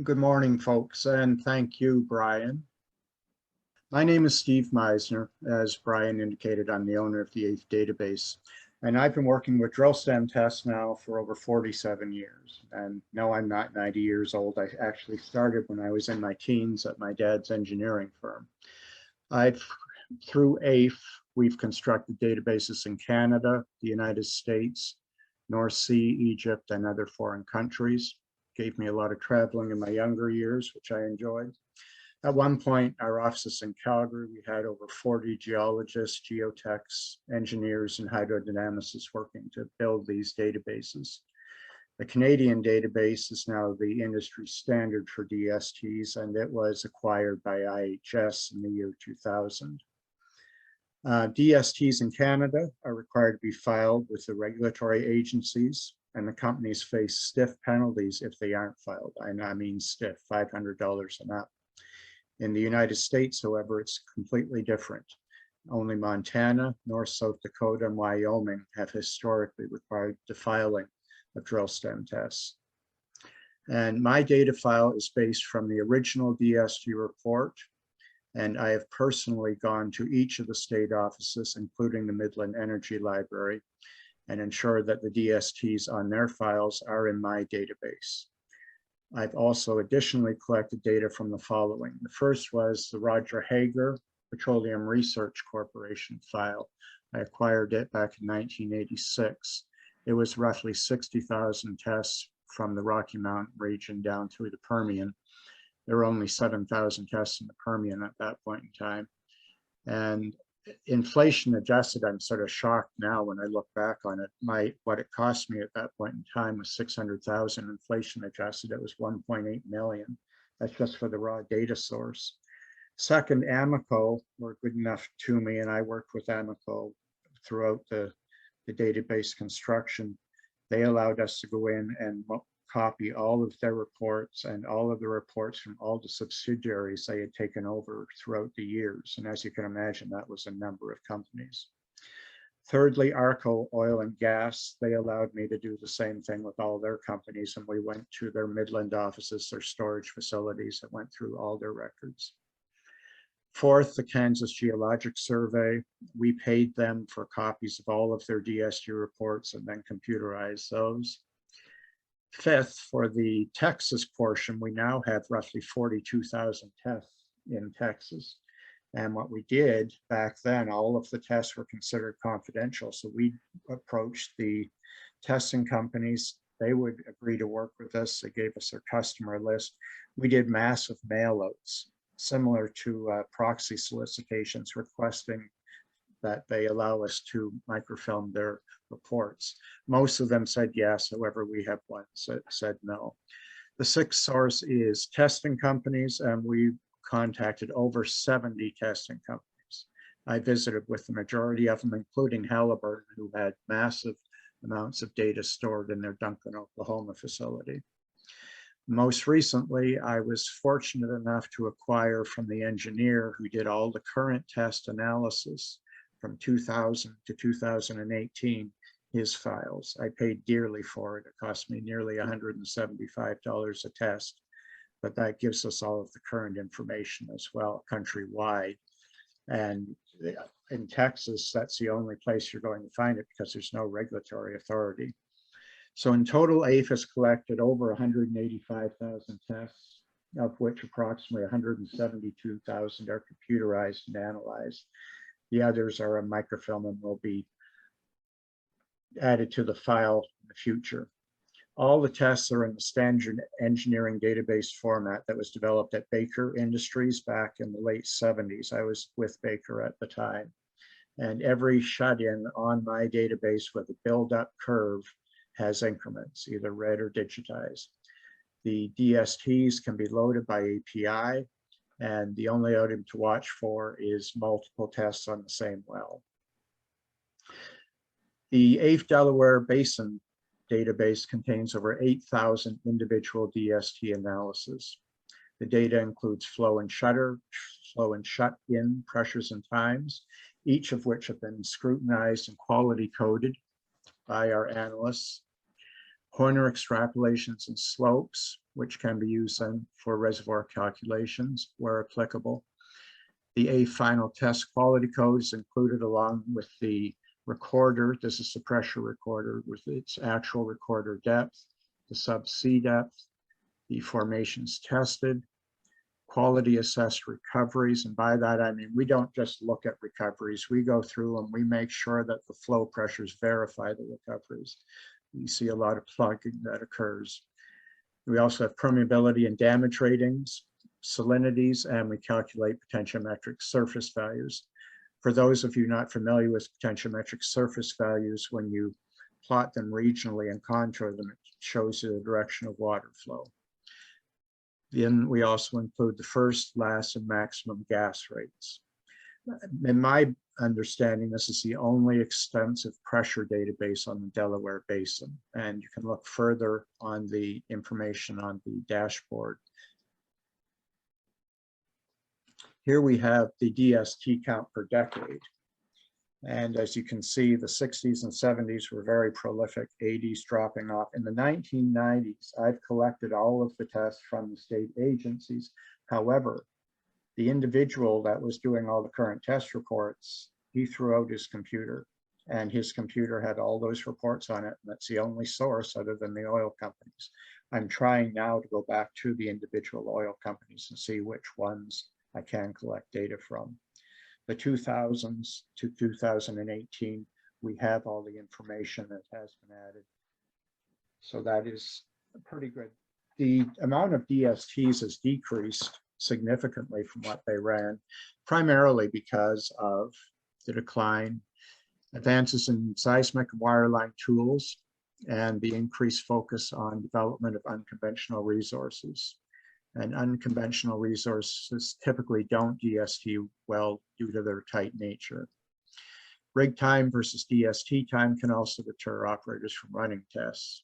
Good morning, folks, and thank you, Brian. My name is Steve Misner. As Brian indicated, I'm the owner of the AIF database, and I've been working with drill stem tests now for over 47 years. And no, I'm not 90 years old. I actually started when I was in my teens at my dad's engineering firm. Through AIF, we've constructed databases in Canada, the United States, North Sea, Egypt, and other foreign countries. Gave me a lot of traveling in my younger years, which I enjoyed. At one point, our offices in Calgary, we had over 40 geologists, geotechs, engineers, and hydrodynamicists working to build these databases. The Canadian database is now the industry standard for DSTs, and it was acquired by IHS in the year 2000. DSTs in Canada are required to be filed with the regulatory agencies, and the companies face stiff penalties if they aren't filed. And I mean stiff, $500 and up. In the United States, however, it's completely different. Only Montana, North, South Dakota, and Wyoming have historically required the filing of drill stem tests. And my data file is based from the original DST report, and I have personally gone to each of the state offices, including the Midland Energy Library, and ensure that the DSTs on their files are in my database. I've also additionally collected data from the following. The first was the Roger Hager Petroleum Research Corporation file. I acquired it back in 1986. It was roughly 60,000 tests from the Rocky Mountain region down through the Permian. There were only 7,000 tests in the Permian at that point in time. And inflation adjusted, I'm sort of shocked now when I look back on it. What it cost me at that point in time was 600,000. Inflation adjusted, it was 1.8 million. That's just for the raw data source. Second, Amoco were good enough to me, and I worked with Amoco throughout the database construction. They allowed us to go in and copy all of their reports and all of the reports from all the subsidiaries they had taken over throughout the years. And as you can imagine, that was a number of companies. Thirdly, Arco Oil and Gas, they allowed me to do the same thing with all their companies. And we went to their Midland offices, their storage facilities, that went through all their records. Fourth, the Kansas Geologic Survey. We paid them for copies of all of their DST reports and then computerized those. Fifth, for the Texas portion, we now have roughly 42,000 tests in Texas. And what we did back then, all of the tests were considered confidential. So we approached the testing companies. They would agree to work with us. They gave us their customer list. We did massive mailouts, similar to proxy solicitations requesting that they allow us to microfilm their reports. Most of them said yes, however, we have one that said no. The sixth source is testing companies, and we contacted over 70 testing companies. I visited with the majority of them, including Halliburton, who had massive amounts of data stored in their Duncan, Oklahoma facility. Most recently, I was fortunate enough to acquire from the engineer who did all the current test analysis from 2000 to 2018, his files. I paid dearly for it. It cost me nearly $175 a test, but that gives us all of the current information as well, countrywide. And in Texas, that's the only place you're going to find it because there's no regulatory authority. So in total, AIF has collected over 185,000 tests, of which approximately 172,000 are computerized and analyzed. The others are a microfilm and will be added to the file in the future. All the tests are in the standard engineering database format that was developed at Baker Industries back in the late 70s. I was with Baker at the time. And every shut-in on my database with a build-up curve has increments, either read or digitized. The DSTs can be loaded by API, and the only item to watch for is multiple tests on the same well. The AIF Delaware Basin database contains over 8,000 individual DST analyses. The data includes flow and shut-in pressures and times, each of which have been scrutinized and quality coded by our analysts. Horner extrapolations and slopes, which can be used then for reservoir calculations where applicable. The A final test quality code is included along with the recorder. This is the pressure recorder with its actual recorder depth, the subsea depth, the formations tested, quality assessed recoveries. And by that, I mean, we don't just look at recoveries. We go through and we make sure that the flow pressures verify the recoveries. You see a lot of plugging that occurs. We also have permeability and damage ratings, salinities, and we calculate potentiometric surface values. For those of you not familiar with potentiometric surface values, when you plot them regionally and contour them, it shows you the direction of water flow. Then we also include the first, last, and maximum gas rates. In my understanding, this is the only extensive pressure database on the Delaware Basin, and you can look further on the information on the dashboard. Here we have the DST count per decade. And as you can see, the 60s and 70s were very prolific, 80s dropping off. In the 1990s, I've collected all of the tests from the state agencies. However, the individual that was doing all the current test reports, he threw out his computer, and his computer had all those reports on it. And that's the only source other than the oil companies. I'm trying now to go back to the individual oil companies and see which ones I can collect data from. The 2000s to 2018, we have all the information that has been added. So that is pretty good. The amount of DSTs has decreased significantly from what they ran, primarily because of the decline, advances in seismic and wireline tools, and the increased focus on development of unconventional resources. And unconventional resources typically don't DST well due to their tight nature. Rig time versus DST time can also deter operators from running tests.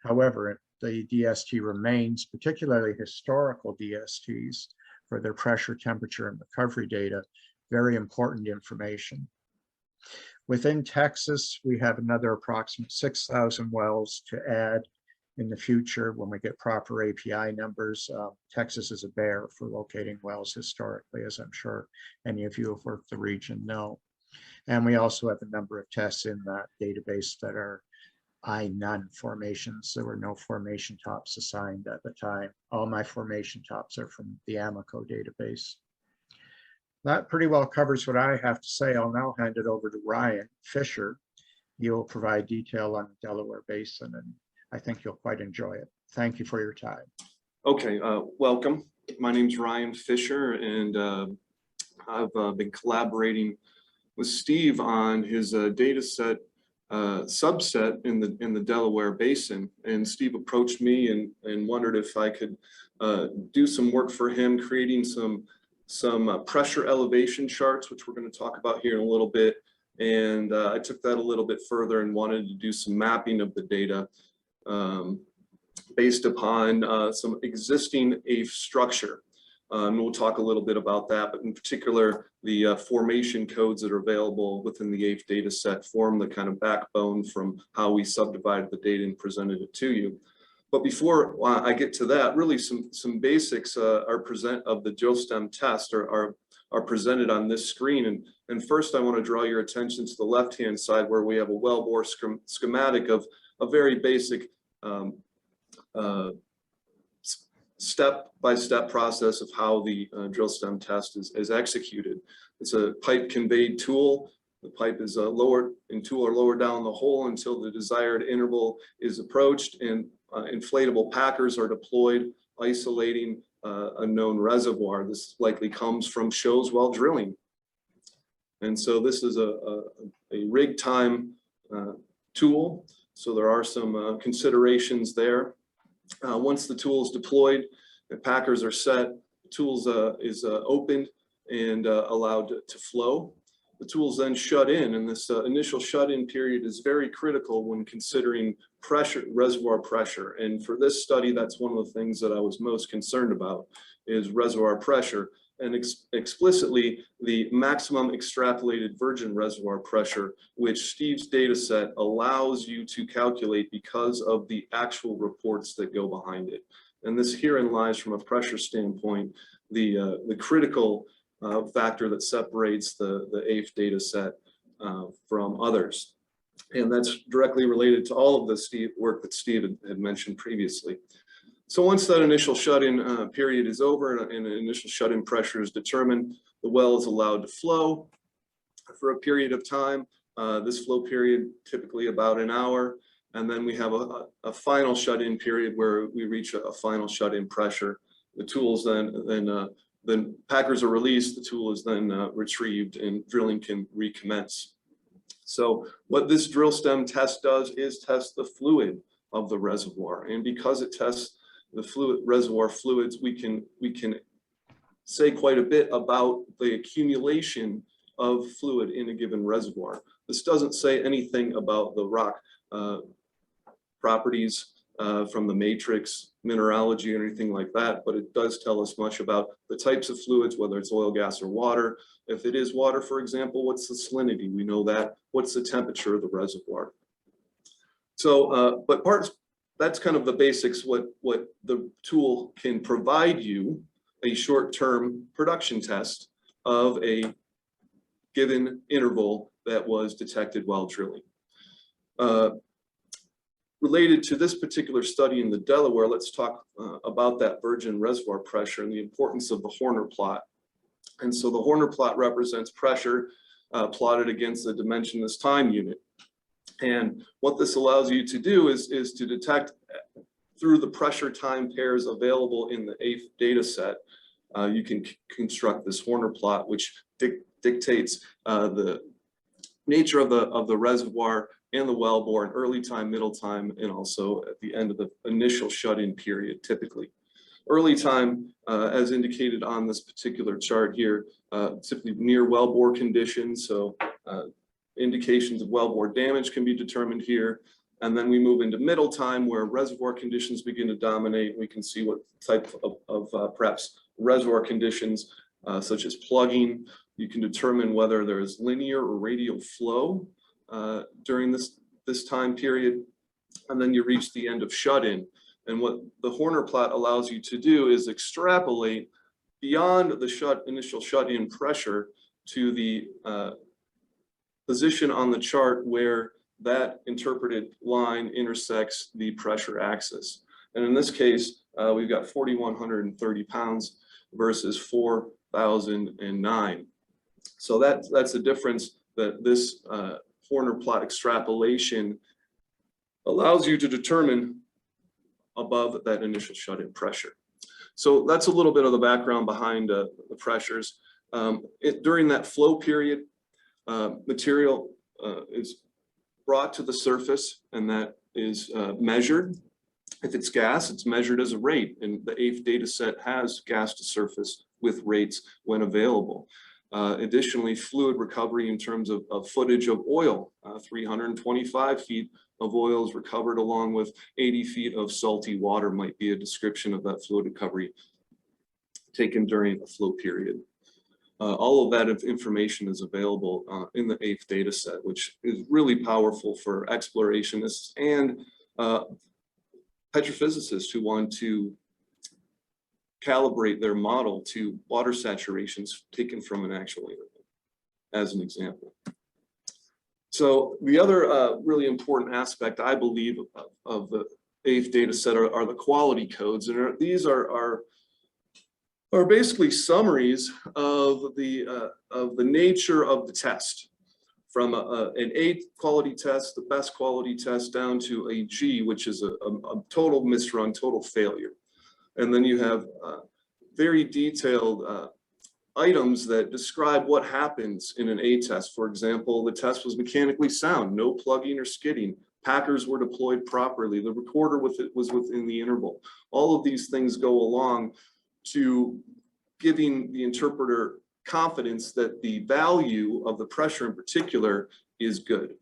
However, the DST remains, particularly historical DSTs, for their pressure, temperature, and recovery data, very important information. Within Texas, we have another approximate 6,000 wells to add in the future when we get proper API numbers. Texas is a bear for locating wells historically, as I'm sure any of you who have worked the region know. And we also have a number of tests in that database that are none formations. There were no formation tops assigned at the time. All my formation tops are from the Amico database. That pretty well covers what I have to say. I'll now hand it over to Ryan Fisher. He'll provide detail on the Delaware Basin, and I think you'll quite enjoy it. Thank you for your time. Okay, welcome. My name's Ryan Fisher, and I've been collaborating with Steve on his data set subset in the Delaware Basin. And Steve approached me and wondered if I could do some work for him, creating some pressure elevation charts, which we're going to talk about here in a little bit. And I took that a little bit further and wanted to do some mapping of the data based upon some existing AIF structure. And we'll talk a little bit about that, but in particular, the formation codes that are available within the AIF data set form the kind of backbone from how we subdivided the data and presented it to you. But before I get to that, really some basics of the drill stem test are presented on this screen. And first, I want to draw your attention to the left-hand side where we have a wellbore schematic of a very basic step-by-step process of how the drill stem test is executed. It's a pipe conveyed tool. The pipe is lowered and tool are lowered down the hole until the desired interval is approached, and inflatable packers are deployed, isolating a known reservoir. This likely comes from shows while drilling. And so this is a rig time tool. So there are some considerations there. Once the tool is deployed, the packers are set, the tool is opened and allowed to flow. The tool is then shut in, and this initial shut-in period is very critical when considering pressure, reservoir pressure. And for this study, that's one of the things that I was most concerned about, is reservoir pressure. and explicitly the maximum extrapolated virgin reservoir pressure, which Steve's data set allows you to calculate because of the actual reports that go behind it. And this herein lies, from a pressure standpoint, the critical factor that separates the AIF data set from others. And that's directly related to all of the work that Steve had mentioned previously. So once that initial shut-in period is over and an initial shut-in pressure is determined, the well is allowed to flow for a period of time. This flow period, typically about an hour. And then we have a final shut-in period where we reach a final shut-in pressure. The tools then packers are released, the tool is then retrieved, and drilling can recommence. So what this drill stem test does is test the fluid of the reservoir. And because it tests the reservoir fluids, we can say quite a bit about the accumulation of fluid in a given reservoir. This doesn't say anything about the rock properties from the matrix, mineralogy, or anything like that, but it does tell us much about the types of fluids, whether it's oil, gas, or water. If it is water, for example, what's the salinity? We know that. What's the temperature of the reservoir? So, that's kind of the basics, what the tool can provide you, a short-term production test of a given interval that was detected while drilling. Related to this particular study in the Delaware, let's talk about that virgin reservoir pressure and the importance of the Horner plot. And so the Horner plot represents pressure plotted against the dimensionless time unit. And what this allows you to do is to detect through the pressure time pairs available in the AIF data set. You can construct this Horner plot, which dictates the nature of the reservoir and the wellbore in early time, middle time, and also at the end of the initial shut-in period, typically. Early time, as indicated on this particular chart here, typically near wellbore conditions, so indications of wellbore damage can be determined here. And then we move into middle time, where reservoir conditions begin to dominate. We can see what type of perhaps reservoir conditions, such as plugging. You can determine whether there is linear or radial flow during this time period. And then you reach the end of shut-in. And what the Horner plot allows you to do is extrapolate beyond the initial shut-in pressure to the position on the chart where that interpreted line intersects the pressure axis. And in this case, we've got 4,130 pounds versus 4,009. So that's the difference that this Horner plot extrapolation allows you to determine above that initial shut-in pressure. So that's a little bit of the background behind the pressures. During that flow period, material is brought to the surface, and that is measured. If it's gas, it's measured as a rate, and the AIF data set has gas to surface with rates when available. Additionally, fluid recovery in terms of footage of oil, 325 feet of oil is recovered along with 80 feet of salty water might be a description of that fluid recovery taken during a flow period. All of that information is available in the AIF data set, which is really powerful for explorationists and petrophysicists who want to calibrate their model to water saturations taken from an actual interval, as an example. So the other really important aspect, I believe, of the AIF data set are the quality codes. And these are basically summaries of the nature of the test, from an A quality test, the best quality test, down to a G, which is a total misrun, total failure. And then you have very detailed items that describe what happens in an A test. For example, the test was mechanically sound, no plugging or skidding. Packers were deployed properly. The recorder was within the interval. All of these things go along to giving the interpreter confidence that the value of the pressure in particular is good.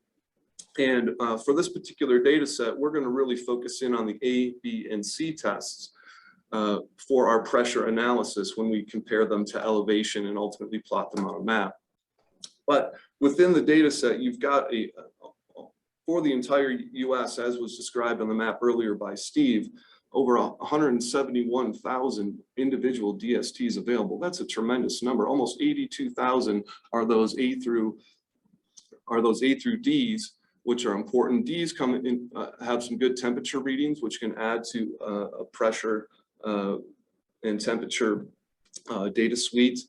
And for this particular data set, we're going to really focus in on the A, B, and C tests. for our pressure analysis when we compare them to elevation and ultimately plot them on a map. But within the data set, you've got for the entire US, as was described on the map earlier by Steve, over 171,000 individual DSTs available. That's a tremendous number. Almost 82,000 are those A through Ds, which are important. Ds come in, have some good temperature readings, which can add to a pressure and temperature data suite.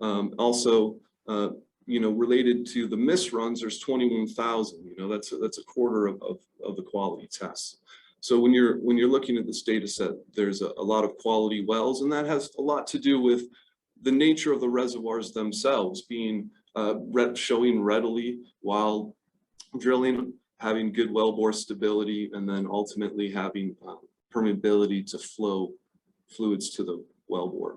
Also, related to the misruns, there's 21,000. That's a quarter of the quality tests. So when you're looking at this data set, there's a lot of quality wells, and that has a lot to do with the nature of the reservoirs themselves being showing readily while drilling, having good wellbore stability, and then ultimately having permeability to flow fluids to the wellbore.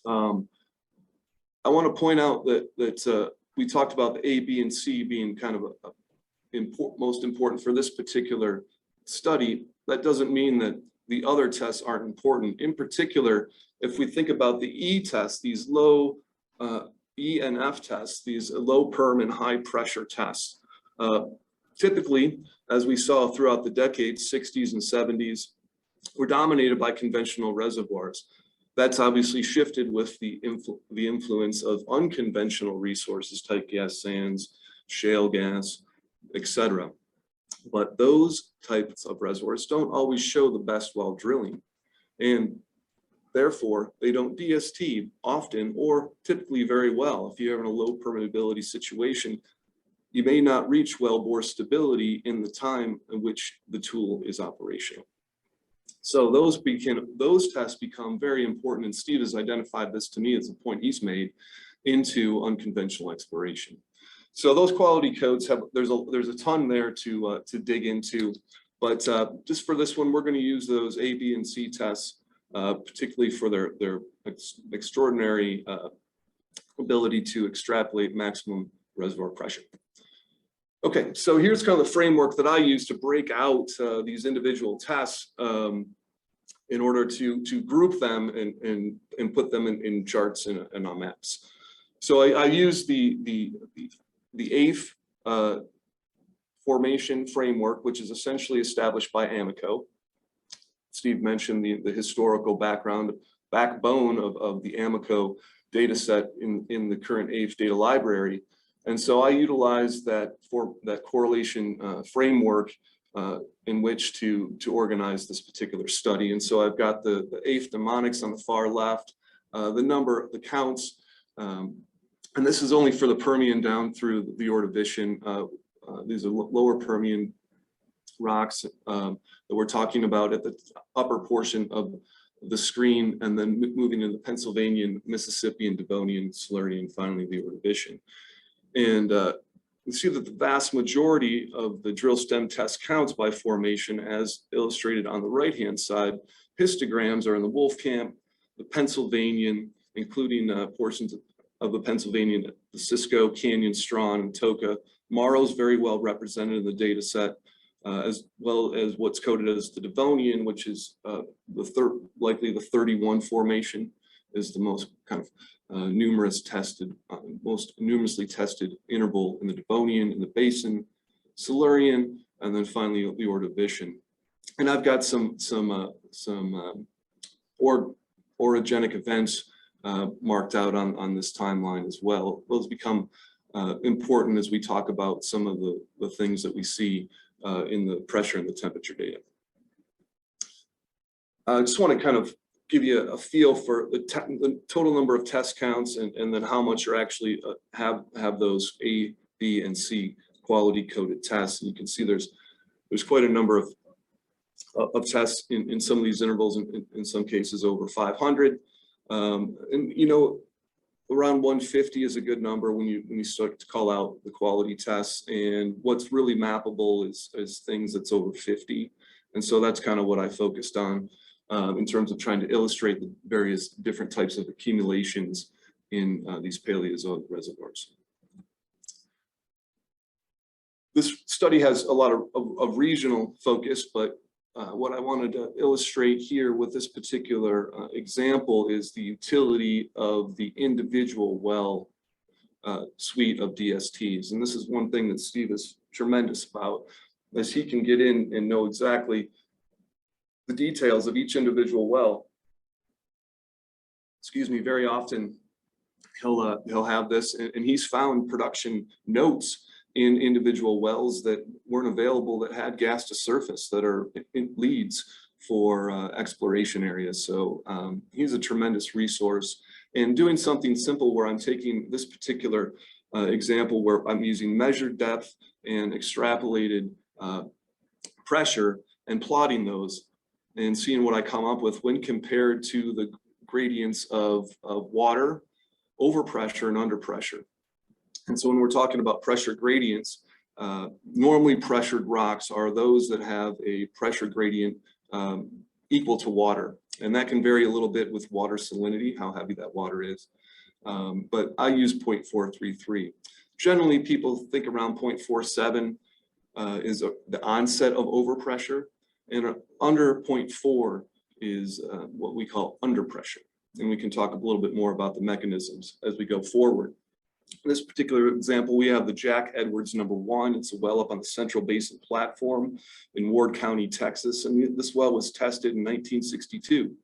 I want to point out that we talked about the A, B, and C being kind of most important for this particular study. That doesn't mean that the other tests aren't important. In particular, if we think about the E tests, these low E and F tests, these low perm and high pressure tests, typically, as we saw throughout the decades, 60s and 70s, were dominated by conventional reservoirs. That's obviously shifted with the influence of unconventional resources, type gas sands, shale gas, etc. But those types of reservoirs don't always show the best while drilling, and therefore they don't DST often or typically very well. If you're in a low permeability situation, you may not reach wellbore stability in the time in which the tool is operational. So those tests become very important, and Steve has identified this to me as a point he's made into unconventional exploration. So those quality codes there's a ton there to dig into, but just for this one, we're going to use those A, B, and C tests, particularly for their extraordinary ability to extrapolate maximum reservoir pressure. Okay, so here's kind of the framework that I use to break out these individual tests in order to group them and put them in charts and on maps. So I use the eighth formation framework, which is essentially established by Amoco. Steve mentioned the historical backbone of the Amoco data set in the current eighth data library. And so I utilize that correlation framework in which to organize this particular study. And so I've got the eighth mnemonics on the far left, the counts, and this is only for the Permian down through the Ordovician. These are lower Permian rocks that we're talking about at the upper portion of the screen, and then moving into the Pennsylvanian, Mississippian, Devonian, Silurian, finally the Ordovician. And you see that the vast majority of the drill stem test counts by formation, as illustrated on the right-hand side. Histograms are in the Wolfcamp, the Pennsylvanian, including portions of the Pennsylvanian, the Cisco, Canyon, Strawn, and Toka. Morrow's very well represented in the data set, as well as what's coded as the Devonian, which is likely the 31 formation, is the most kind of most numerously tested interval in the Devonian, in the Basin, Silurian, and then finally the Ordovician. And I've got some orogenic events marked out on this timeline as well. Those become important as we talk about some of the things that we see in the pressure and the temperature data. I just want to kind of give you a feel for the total number of test counts, and then how much are actually have those A, B, and C quality coded tests. And you can see there's quite a number of tests in some of these intervals, in some cases over 500. And around 150 is a good number when you start to call out the quality tests. And what's really mappable is things that's over 50. And so that's kind of what I focused on in terms of trying to illustrate the various different types of accumulations in these Paleozoic reservoirs. This study has a lot of regional focus, but what I wanted to illustrate here with this particular example is the utility of the individual well suite of DSTs. And this is one thing that Steve is tremendous about, as he can get in and know exactly the details of each individual well. Excuse me, very often he'll have this, and he's found production notes in individual wells that weren't available that had gas to surface that are leads for exploration areas. So he's a tremendous resource. And doing something simple where I'm taking this particular example where I'm using measured depth and extrapolated pressure and plotting those and seeing what I come up with when compared to the gradients of water, overpressure and underpressure. And so when we're talking about pressure gradients, normally pressured rocks are those that have a pressure gradient equal to water. And that can vary a little bit with water salinity, how heavy that water is. But I use 0.433. Generally, people think around 0.47 is the onset of overpressure, and under 0.4 is what we call underpressure. And we can talk a little bit more about the mechanisms as we go forward. In this particular example, we have the Jack Edwards #1. It's a well up on the Central Basin platform in Ward County, Texas. And this well was tested in 1962.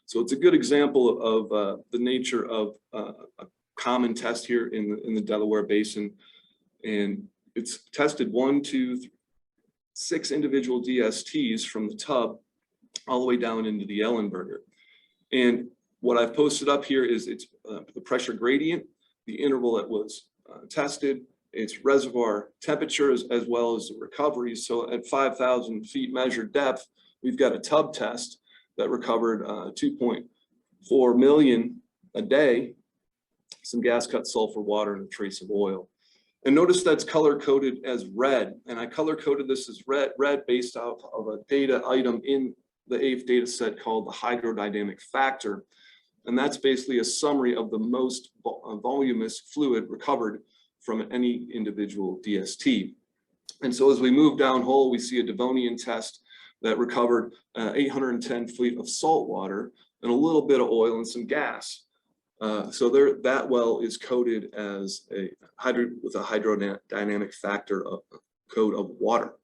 So it's a good example of the nature of a common test here in the Delaware Basin. And it's tested 1, 2, 3, 6 individual DSTs from the tub all the way down into the Ellenberger. And what I've posted up here is it's the pressure gradient, the interval that was tested, its reservoir temperatures, as well as the recoveries. So at 5,000 feet measured depth, we've got a tub test that recovered 2.4 million a day, some gas cut sulfur water and a trace of oil. And notice that's color coded as red. And I color coded this as red based off of a data item in the AIF data set called the hydrodynamic factor. And that's basically a summary of the most voluminous fluid recovered from any individual DST. And so as we move downhole, we see a Devonian test that recovered 810 feet of salt water and a little bit of oil and some gas. So that well is coded as with a hydrodynamic factor code of water,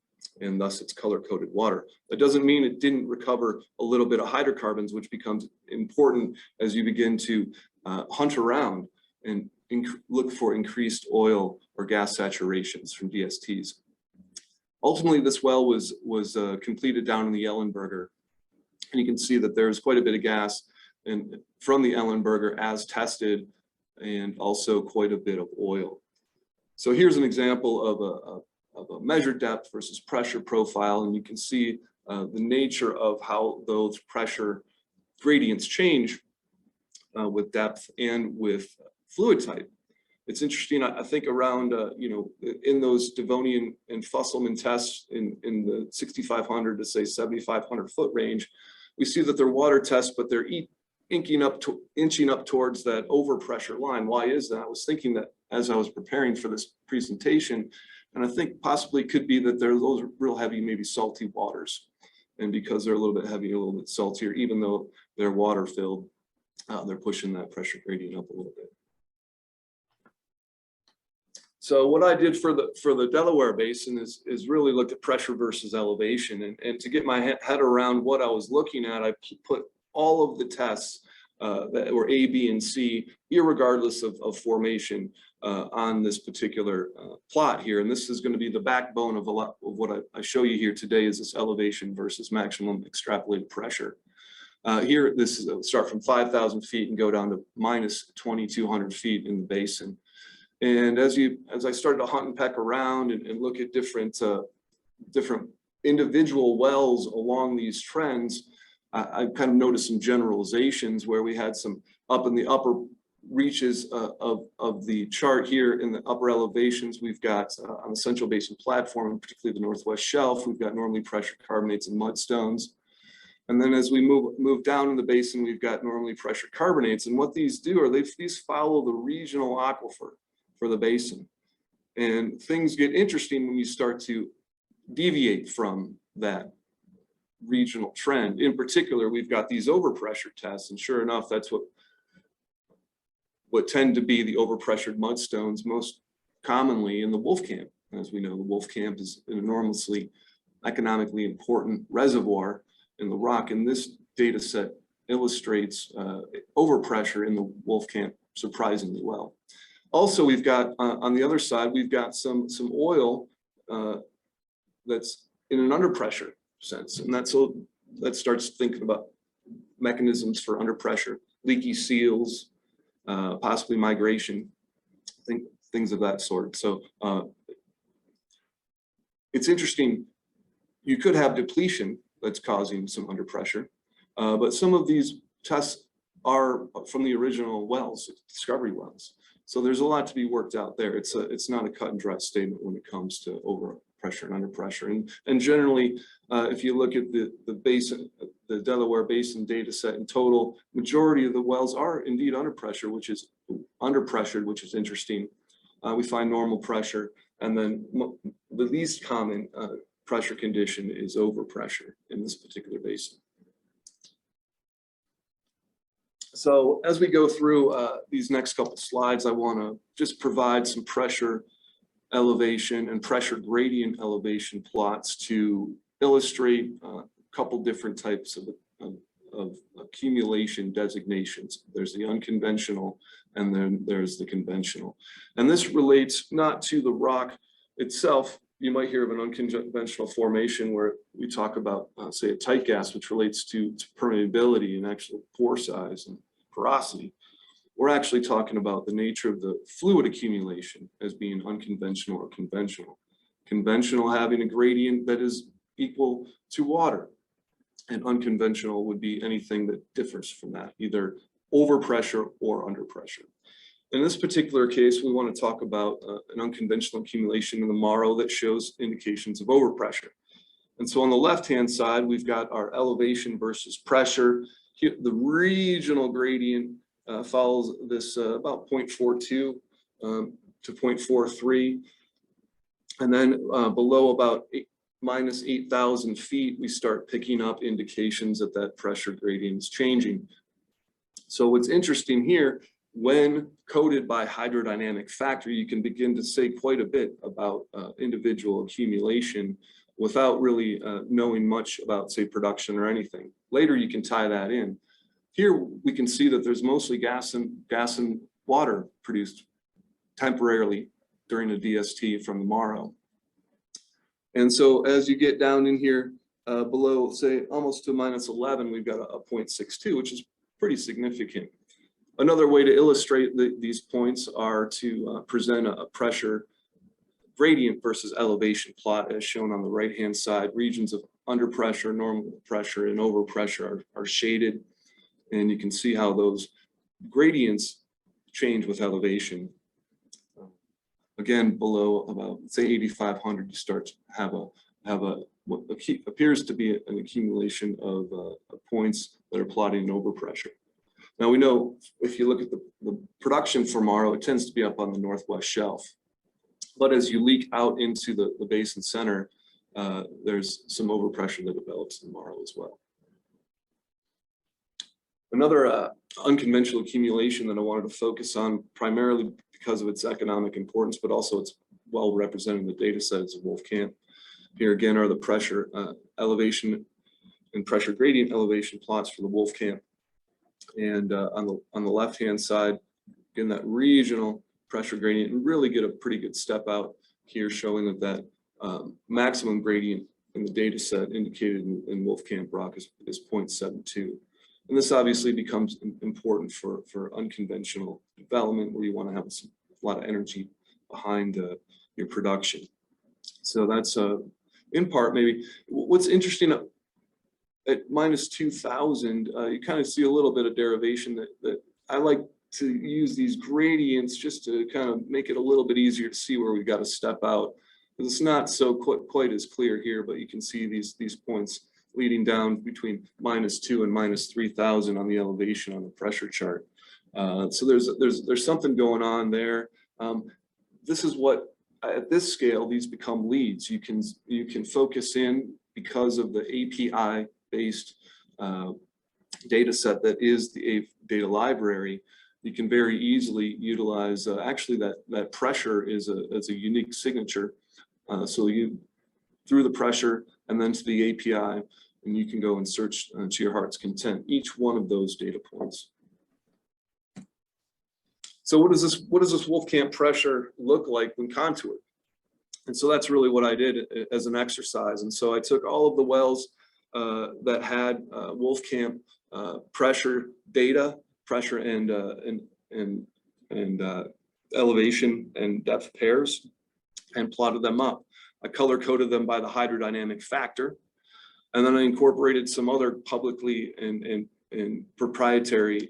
and thus it's color-coded water. That doesn't mean it didn't recover a little bit of hydrocarbons, which becomes important as you begin to hunt around and look for increased oil or gas saturations from DSTs. Ultimately, this well was completed down in the Ellenberger, and you can see that there's quite a bit of gas from the Ellenberger as tested, and also quite a bit of oil. So here's an example of a measured depth versus pressure profile, and you can see the nature of how those pressure gradients change with depth and with fluid type. It's interesting, I think around, in those Devonian and Fusselman tests in the 6,500 to say 7,500 foot range, we see that they're water tests, but they're inching up towards that overpressure line. Why is that? I was thinking that as I was preparing for this presentation, and I think possibly could be that those real heavy, maybe salty waters. And because they're a little bit heavy, a little bit saltier, even though they're water filled, they're pushing that pressure gradient up a little bit. So what I did for the Delaware Basin is really look at pressure versus elevation. And to get my head around what I was looking at, I put all of the tests that were A, B, and C, irregardless of formation, on this particular plot here. And this is going to be the backbone of a lot of what I show you here today is this elevation versus maximum extrapolated pressure. Here, this is start from 5,000 feet and go down to minus 2,200 feet in the basin. And as I started to hunt and peck around and look at different individual wells along these trends, I kind of noticed some generalizations where we had some up in the upper reaches of the chart here in the upper elevations. We've got on the Central Basin platform, and particularly the Northwest Shelf, we've got normally pressured carbonates and mudstones. And then as we move down in the basin, we've got normally pressured carbonates. And what these do are these follow the regional aquifer for the basin. And things get interesting when you start to deviate from that regional trend. In particular, we've got these overpressure tests, and sure enough, that's what tend to be the overpressured mudstones most commonly in the Wolfcamp. As we know, the Wolfcamp is an enormously economically important reservoir in the rock, and this data set illustrates overpressure in the Wolfcamp surprisingly well. Also, we've got on the other side, we've got some oil that's in an underpressure sense, and that starts thinking about mechanisms for underpressure, leaky seals, possibly migration, things of that sort. So it's interesting. You could have depletion that's causing some underpressure, but some of these tests are from the original wells, discovery wells. So there's a lot to be worked out there. It's not a cut and dry statement when it comes to overpressure and underpressure. And generally, if you look at the basin, the Delaware Basin data set in total, majority of the wells are indeed underpressured, which is interesting. We find normal pressure, and then the least common pressure condition is overpressure in this particular basin. So as we go through these next couple slides, I want to just provide some pressure elevation and pressure gradient elevation plots to illustrate a couple different types of accumulation designations. There's the unconventional, and then there's the conventional. And this relates not to the rock itself. You might hear of an unconventional formation where we talk about, say, a tight gas, which relates to permeability and actual pore size and porosity. We're actually talking about the nature of the fluid accumulation as being unconventional or conventional. Conventional having a gradient that is equal to water, and unconventional would be anything that differs from that, either overpressure or underpressure. In this particular case, we want to talk about an unconventional accumulation in the marrow that shows indications of overpressure. And so on the left-hand side, we've got our elevation versus pressure. Here, the regional gradient follows this about 0.42 to 0.43. And then below about minus 8,000 feet, we start picking up indications that that pressure gradient is changing. So what's interesting here, when coded by hydrodynamic factor, you can begin to say quite a bit about individual accumulation without really knowing much about, say, production or anything. Later, you can tie that in. Here, we can see that there's mostly gas and water produced temporarily during a DST from the marrow. And so as you get down in here below, say, almost to minus 11, we've got a 0.62, which is pretty significant. Another way to illustrate these points are to present a pressure gradient versus elevation plot, as shown on the right-hand side. Regions of underpressure, normal pressure, and overpressure are shaded, and you can see how those gradients change with elevation. Again, below about, say, 8,500, you start to have what appears to be an accumulation of points that are plotting overpressure. Now we know if you look at the production for marrow, it tends to be up on the northwest shelf. But as you leak out into the basin center, there's some overpressure that develops in marrow as well. Another unconventional accumulation that I wanted to focus on, primarily because of its economic importance, but also it's well represented in the data set, is the Wolfcamp. Here again are the pressure elevation and pressure gradient elevation plots for the Wolfcamp. And on the left-hand side, again, that regional pressure gradient, and really get a pretty good step out here, showing that maximum gradient in the data set indicated in Wolfcamp rock is 0.72. And this obviously becomes important for unconventional development, where you want to have a lot of energy behind your production. So that's in part maybe what's interesting. At minus 2,000, you kind of see a little bit of derivation that I like to use these gradients just to kind of make it a little bit easier to see where we've got to step out. Because it's not so quite as clear here, but you can see these points leading down between minus 2 and minus 3,000 on the elevation on the pressure chart. So there's something going on there. This is what, at this scale, these become leads. You can focus in because of the API-based data set that is the AVE data library, you can very easily utilize, actually that pressure is a unique signature. So you, through the pressure and then to the API, and you can go and search to your heart's content, each one of those data points. So what does this Wolfcamp pressure look like when contoured? And so that's really what I did as an exercise. And so I took all of the wells that had Wolfcamp pressure data, pressure and elevation and depth pairs, and plotted them up. I color coded them by the hydrodynamic factor, and then I incorporated some other publicly and proprietary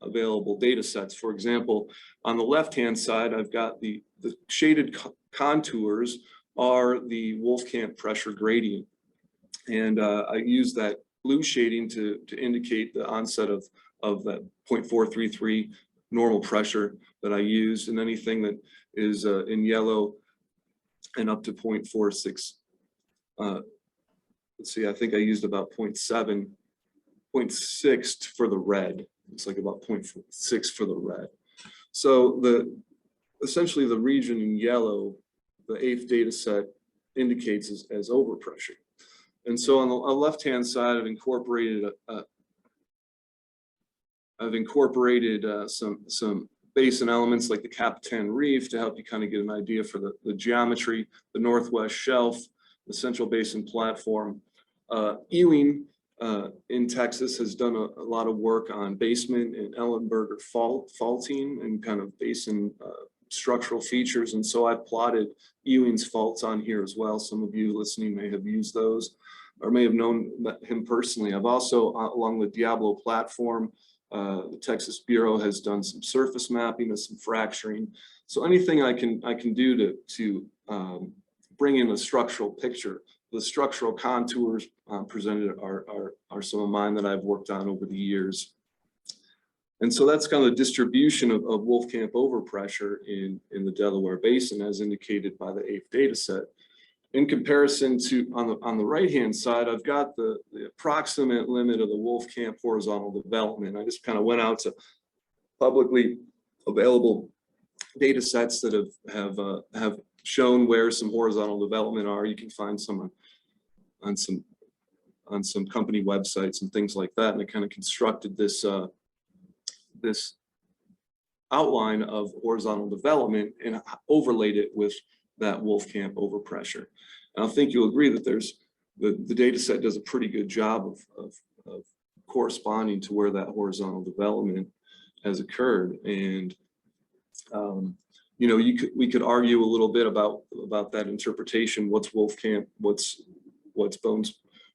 available data sets. For example, on the left-hand side, I've got the shaded contours are the Wolfcamp pressure gradient. And I use that blue shading to indicate the onset of that 0.433 normal pressure that I used, and anything that is in yellow and up to 0.46. Let's see, I think I used about 0.7, 0.6 for the red. It's like about 0.6 for the red. So essentially the region in yellow, the eighth data set indicates as overpressure. And so on the left-hand side, I've incorporated some basin elements like the Capitan Reef to help you kind of get an idea for the geometry, the Northwest Shelf, the Central Basin Platform. Ewing in Texas has done a lot of work on basement and Ellenberger faulting and kind of basin structural features. And so I plotted Ewing's faults on here as well. Some of you listening may have used those or may have known him personally. I've also, along the Diablo platform, the Texas Bureau has done some surface mapping and some fracturing. So anything I can do to bring in a structural picture. The structural contours presented are some of mine that I've worked on over the years. And so that's kind of the distribution of Wolfcamp overpressure in the Delaware Basin as indicated by the eighth data set. In comparison to, on the right-hand side, I've got the approximate limit of the Wolfcamp horizontal development. I just kind of went out to publicly available data sets that have shown where some horizontal development are. You can find some on some company websites and things like that. And I kind of constructed this this outline of horizontal development and overlaid it with that Wolfcamp overpressure. And I think you'll agree that the data set does a pretty good job of corresponding to where that horizontal development has occurred. And you know, we could argue a little bit about that interpretation. What's Wolfcamp? What's Bone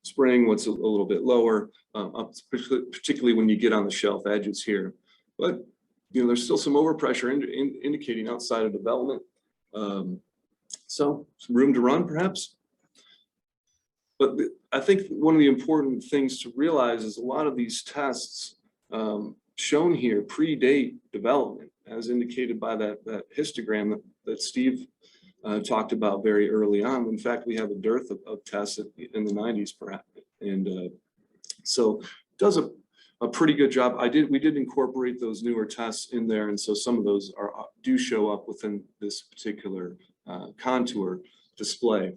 Spring? What's a little bit lower? Particularly when you get on the shelf edges here. But you know, there's still some overpressure indicating outside of development. So some room to run, perhaps. But I think one of the important things to realize is a lot of these tests shown here predate development, as indicated by that histogram that Steve talked about very early on. In fact, we have a dearth of tests in the 90s, perhaps. And so it does a pretty good job. We did incorporate those newer tests in there, and so some of those do show up within this particular contour display.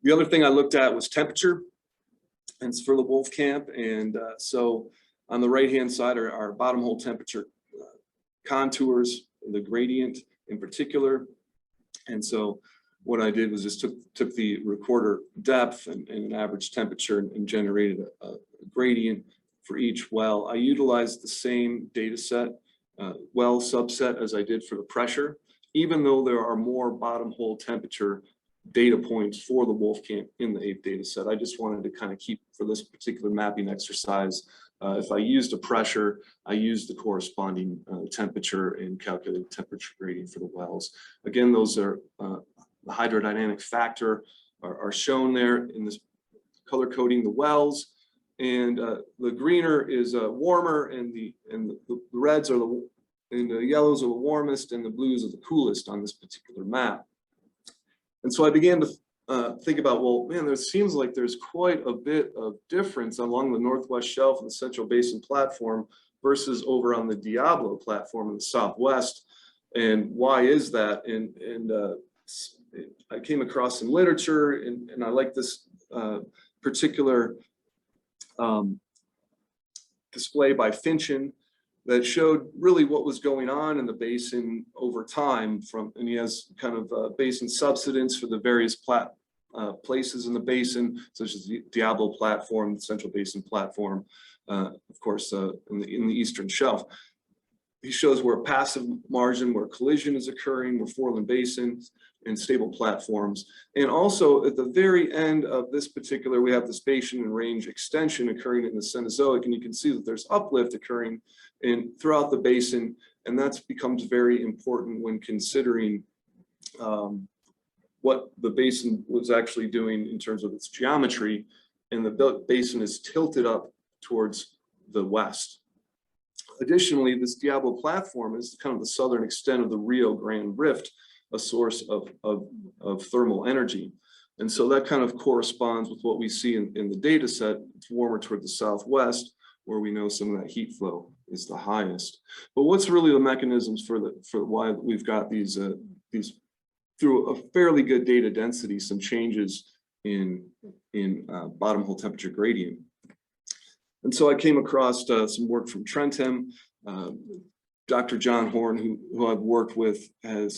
The other thing I looked at was temperature, and it's for the Wolfcamp. And so on the right-hand side are our bottom hole temperature contours, the gradient in particular. And so what I did was just took the recorder depth and an average temperature and generated a gradient for each well. I utilized the same data set, well subset, as I did for the pressure, even though there are more bottom hole temperature data points for the Wolfcamp in the eighth data set. I just wanted to kind of keep, for this particular mapping exercise, if I used a pressure, I used the corresponding temperature and calculated temperature gradient for the wells. Again, those are the hydrodynamic factor are shown there in this color coding the wells. And the greener is warmer, and the reds are and the yellows are the warmest, and the blues are the coolest on this particular map. And so I began to think about, well, man, there seems like there's quite a bit of difference along the Northwest Shelf and the Central Basin platform versus over on the Diablo platform in the Southwest. And why is that? And I came across some literature, and I like this particular display by Finchen that showed really what was going on in the basin over time and he has kind of basin subsidence for the various places in the basin, such as the Diablo platform, the Central Basin platform, of course, in the Eastern Shelf. He shows where passive margin, where collision is occurring, where foreland basins and stable platforms. And also at the very end of this particular, we have this basin and range extension occurring in the Cenozoic, and you can see that there's uplift occurring throughout the basin, and that becomes very important when considering what the basin was actually doing in terms of its geometry, and the basin is tilted up towards the west. Additionally, this Diablo platform is kind of the southern extent of the Rio Grande Rift, a source of thermal energy. And so that kind of corresponds with what we see in the data set. It's warmer toward the southwest, where we know some of that heat flow is the highest. But what's really the mechanisms for why we've got these through a fairly good data density, some changes in bottom hole temperature gradient. And so I came across some work from Trentham. Dr. John Horn, who I've worked with, had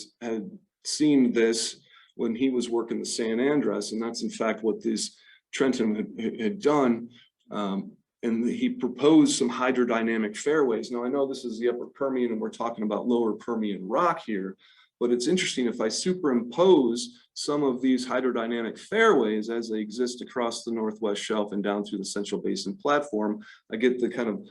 seen this when he was working the San Andres, and that's in fact what this Trentham had done. And he proposed some hydrodynamic fairways. Now I know this is the Upper Permian and we're talking about Lower Permian rock here, but it's interesting if I superimpose some of these hydrodynamic fairways as they exist across the Northwest Shelf and down through the Central Basin platform, I get the kind of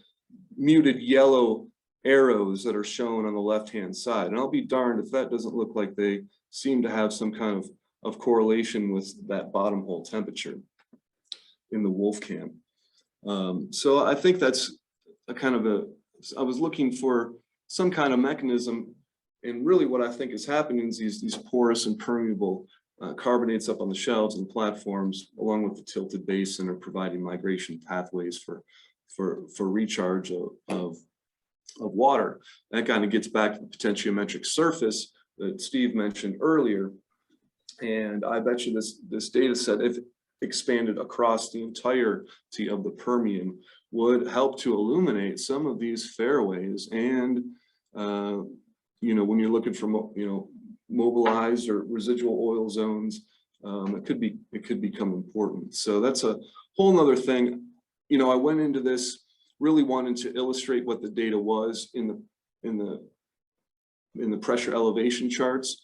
muted yellow arrows that are shown on the left-hand side. And I'll be darned if that doesn't look like they seem to have some kind of correlation with that bottom hole temperature in the Wolfcamp. So I think that's a kind of I was looking for some kind of mechanism, and really what I think is happening is these porous and permeable carbonates up on the shelves and platforms, along with the tilted basin, are providing migration pathways for recharge of water. That kind of gets back to the potentiometric surface that Steve mentioned earlier. And I bet you this data set, if expanded across the entirety of the Permian, would help to illuminate some of these fairways. And when you're looking for mobilized or residual oil zones, it could become important. So that's a whole nother thing. I went into this really wanting to illustrate what the data was in the pressure elevation charts.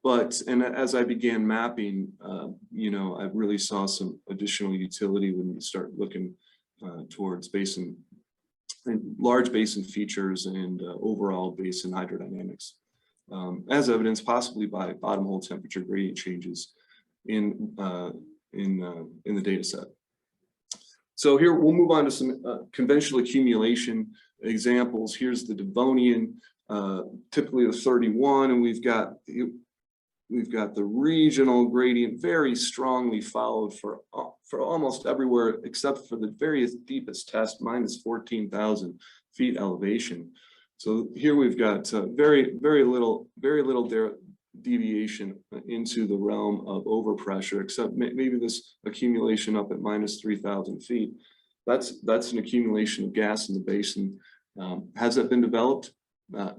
And as I began mapping, I really saw some additional utility when you start looking towards basin and large basin features and overall basin hydrodynamics, as evidenced possibly by bottom hole temperature gradient changes in the data set. So here we'll move on to some conventional accumulation examples. Here's the Devonian, typically the 31, and we've got the regional gradient very strongly followed for almost everywhere except for the very deepest test, minus 14,000 feet elevation. So here we've got very little deviation into the realm of overpressure, except maybe this accumulation up at minus 3,000 feet. That's an accumulation of gas in the basin. Has that been developed?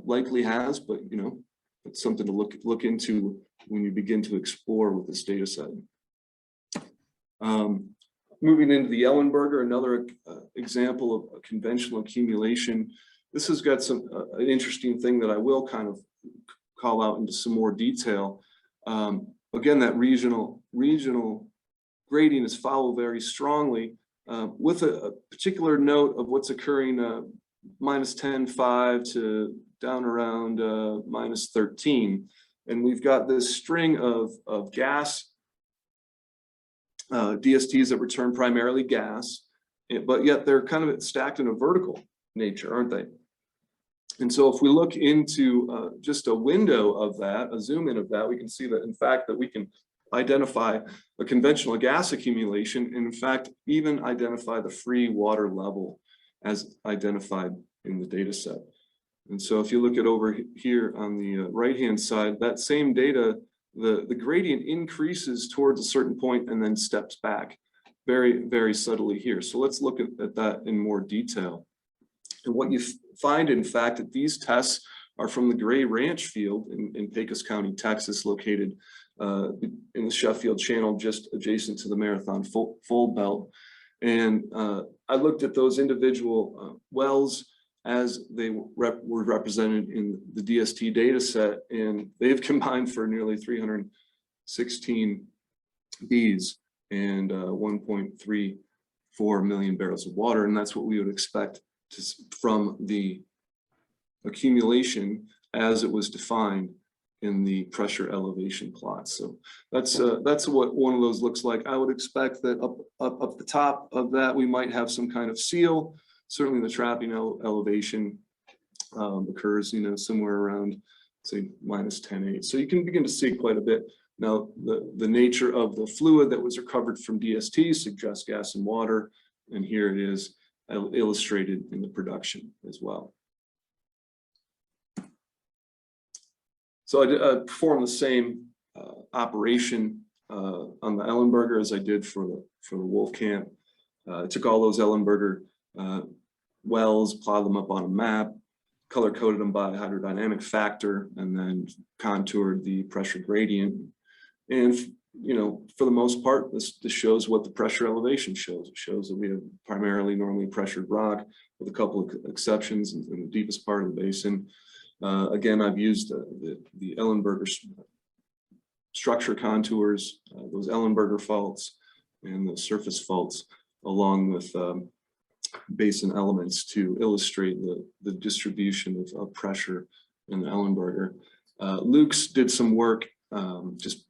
Likely has, but it's something to look into when you begin to explore with this data set. Moving into the Ellenberger, another example of a conventional accumulation. This has got an interesting thing that I will kind of call out into some more detail. Again, that regional gradient is followed very strongly with a particular note of what's occurring minus 10.5 to down around minus 13. And we've got this string of gas DSTs that return primarily gas, but yet they're kind of stacked in a vertical nature, aren't they? And so if we look into just a window of that, a zoom in of that, we can see that in fact that we can identify a conventional gas accumulation, and in fact, even identify the free water level as identified in the data set. And so if you look at over here on the right-hand side, that same data, the gradient increases towards a certain point and then steps back very, very subtly here. So let's look at that in more detail. And what you find, in fact, that these tests are from the Gray Ranch field in Pecos County, Texas, located in the Sheffield Channel, just adjacent to the Marathon Fold Belt. And I looked at those individual wells as they were represented in the DST data set, and they've combined for nearly 316 Bs and 1.34 million barrels of water. And that's what we would expect from the accumulation as it was defined in the pressure elevation plot. So that's what one of those looks like. I would expect that up the top of that, we might have some kind of seal. Certainly the trapping elevation occurs, somewhere around, say, -10.8. So you can begin to see quite a bit. Now, the nature of the fluid that was recovered from DST suggests gas and water, and here it is illustrated in the production as well. So I performed the same operation on the Ellenberger as I did for the Wolf Camp. I took all those Ellenberger wells, plotted them up on a map, color coded them by hydrodynamic factor, and then contoured the pressure gradient. And for the most part, this shows what the pressure elevation shows. It shows that we have primarily normally pressured rock, with a couple of exceptions in the deepest part of the basin. Again, I've used the Ellenberger structure contours, those Ellenberger faults, and the surface faults, along with basin elements to illustrate the distribution of pressure in the Ellenberger. Luke's did some work just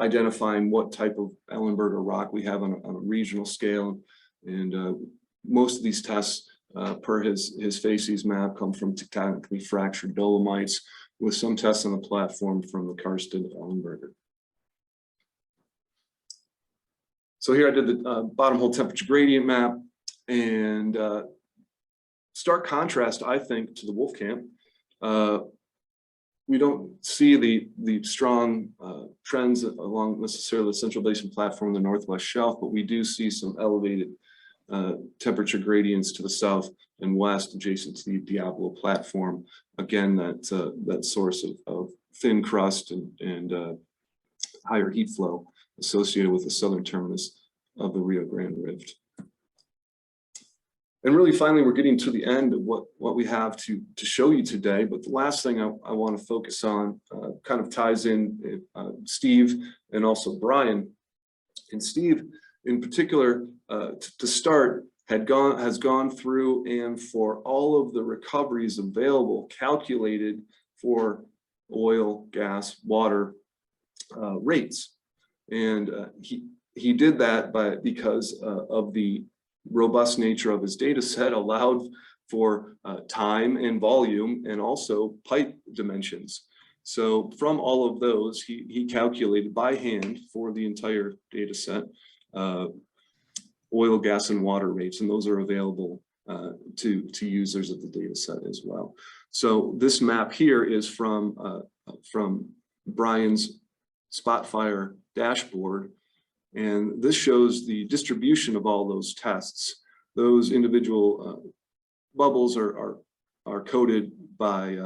identifying what type of Ellenberger rock we have on a regional scale, and most of these tests, per his facies map, come from tectonically fractured dolomites, with some tests on the platform from the Karsten Ellenberger. So here I did the bottom hole temperature gradient map, and stark contrast, I think, to the Wolf Camp. We don't see the strong trends along necessarily the Central Basin platform, the Northwest Shelf, but we do see some elevated temperature gradients to the south and west, adjacent to the Diablo platform. Again, that source of thin crust and higher heat flow associated with the southern terminus of the Rio Grande Rift. And really, finally, we're getting to the end of what we have to show you today. But the last thing I want to focus on kind of ties in Steve and also Brian. And Steve, in particular, to start, has gone through and for all of the recoveries available, calculated for oil, gas, water rates. And he did that because of the robust nature of his data set, allowed for time and volume, and also pipe dimensions. So from all of those, he calculated by hand for the entire data set oil, gas, and water rates, and those are available to users of the data set as well. So this map here is from Brian's Spotfire dashboard, and this shows the distribution of all those tests. Those individual bubbles are coded by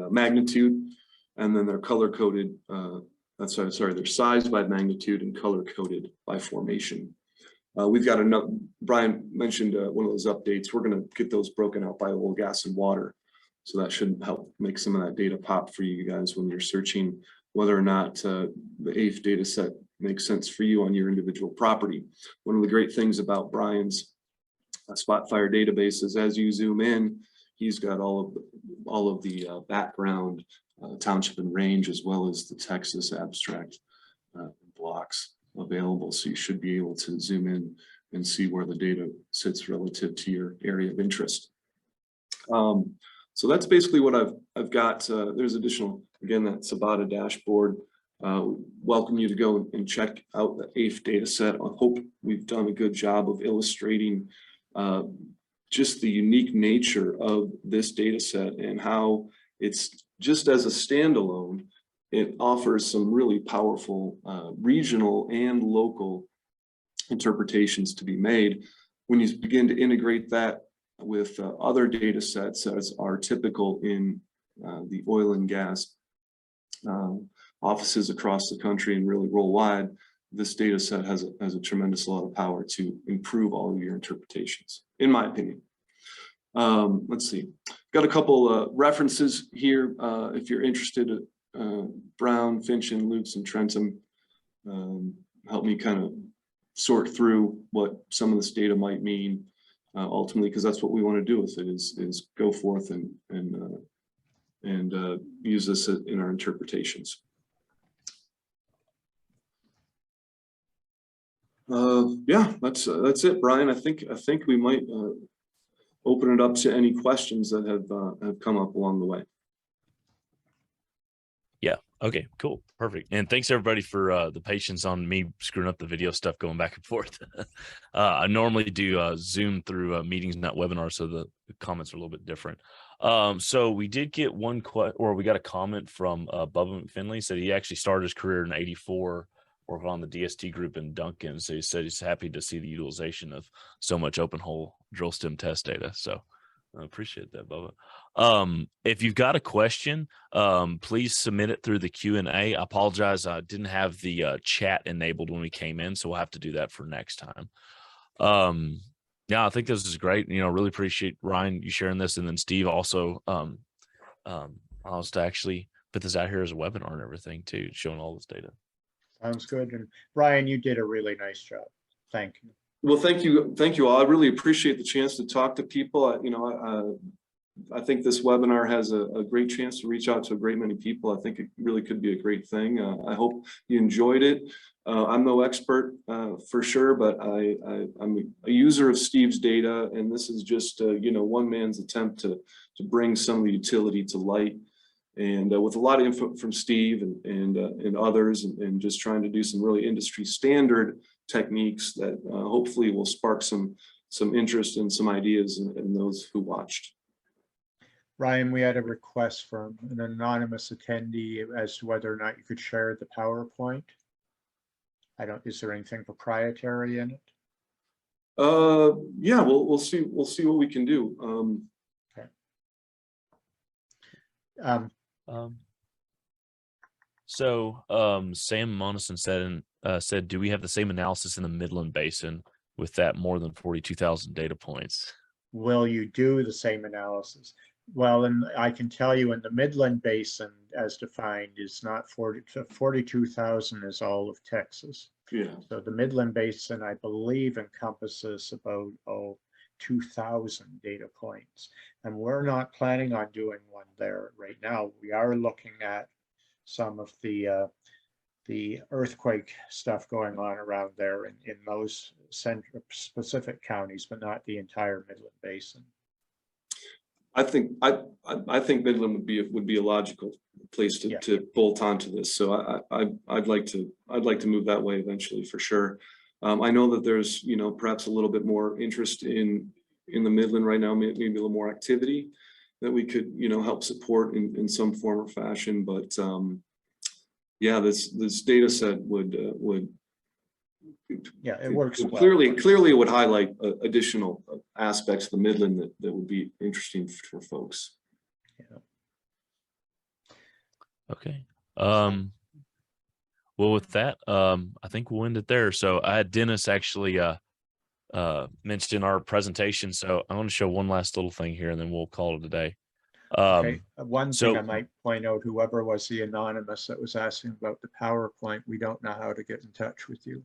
magnitude, and then they're color coded. They're sized by magnitude and color coded by formation. We've got enough. Brian mentioned one of those updates. We're going to get those broken out by oil, gas, and water. So that should help make some of that data pop for you guys when you're searching whether or not the AIF data set makes sense for you on your individual property. One of the great things about Brian's Spotfire database is, as you zoom in, he's got all of the background township and range, as well as the Texas abstract blocks available. So you should be able to zoom in and see where the data sits relative to your area of interest. So that's basically what I've got. There's additional, again, that Sabata dashboard welcome you to go and check out the eighth data set. I hope we've done a good job of illustrating just the unique nature of this data set and how it's just as a standalone, it offers some really powerful regional and local interpretations to be made. When you begin to integrate that with other data sets as are typical in the oil and gas offices across the country and really worldwide, this data set has a tremendous lot of power to improve all of your interpretations, in my opinion. Let's see, got a couple references here if you're interested. Brown, Finchen, Lutz, and Trentham help me kind of sort through what some of this data might mean ultimately, because that's what we want to do with it is go forth and use this in our interpretations. Yeah, that's it, Brian. I think we might open it up to any questions that have come up along the way. Yeah. Okay, cool. Perfect. And thanks everybody for the patience on me screwing up the video stuff going back and forth. I normally do Zoom through meetings, not webinars, so the comments are a little bit different. So we did get we got a comment from Bubba McFinley. Said he actually started his career in '84 working on the DST group in Duncan. So he said he's happy to see the utilization of so much open hole drill stem test data. So I appreciate that, Bubba. If you've got a question, please submit it through the Q&A. I apologize, I didn't have the chat enabled when we came in, so we'll have to do that for next time. Yeah, I think this is great. You know, really appreciate Ryan you sharing this, and then Steve also allows to actually put this out here as a webinar and everything too, showing all this data. Sounds good. And Brian, you did a really nice job. Thank you. Well, thank you all. I really appreciate the chance to talk to people. You know, I think this webinar has a great chance to reach out to a great many people. I think it really could be a great thing. I hope you enjoyed it. I'm no expert for sure, but I'm a user of Steve's data, and this is just you know, one man's attempt to bring some of the utility to light. And with a lot of info from Steve and others, and just trying to do some really industry standard techniques that hopefully will spark some interest and some ideas in those who watched. Ryan, we had a request from an anonymous attendee as to whether or not you could share the PowerPoint. Is there anything proprietary in it? Yeah, we'll see what we can do. Okay. Sam Monison said, do we have the same analysis in the Midland Basin with that more than 42,000 data points? Will you do the same analysis? Well, and I can tell you in the Midland Basin, as defined, is not 42,000 is all of Texas. Yeah. So the Midland Basin, I believe, encompasses about 2,000 data points. And we're not planning on doing one there right now. We are looking at some of the earthquake stuff going on around there in those specific counties, but not the entire Midland Basin. I think Midland would be a logical place to bolt onto this. So I'd like to move that way eventually for sure. I know that there's, you know, perhaps a little bit more interest in the Midland right now, maybe a little more activity that we could, you know, help support in some form or fashion. But yeah, this data set would yeah, it works well. Clearly it would highlight additional aspects of the Midland that would be interesting for folks. Yeah. Okay. Well, with that, I think we'll end it there. So I had Dennis actually mentioned in our presentation. So I want to show one last little thing here, and then we'll call it a day. Okay. One thing I might point out, whoever was the anonymous that was asking about the PowerPoint, we don't know how to get in touch with you.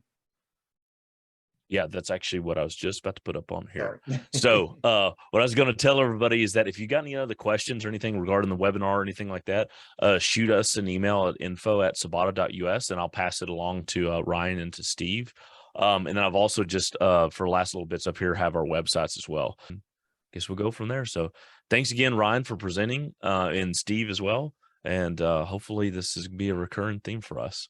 Yeah, that's actually what I was just about to put up on here. Sorry. So what I was going to tell everybody is that if you got any other questions or anything regarding the webinar or anything like that, shoot us an email at info@sabata.us, and I'll pass it along to Ryan and to Steve. And then I've also just, for last little bits up here, have our websites as well. Guess we'll go from there. So thanks again, Ryan, for presenting, and Steve as well. And hopefully this is gonna be a recurring theme for us.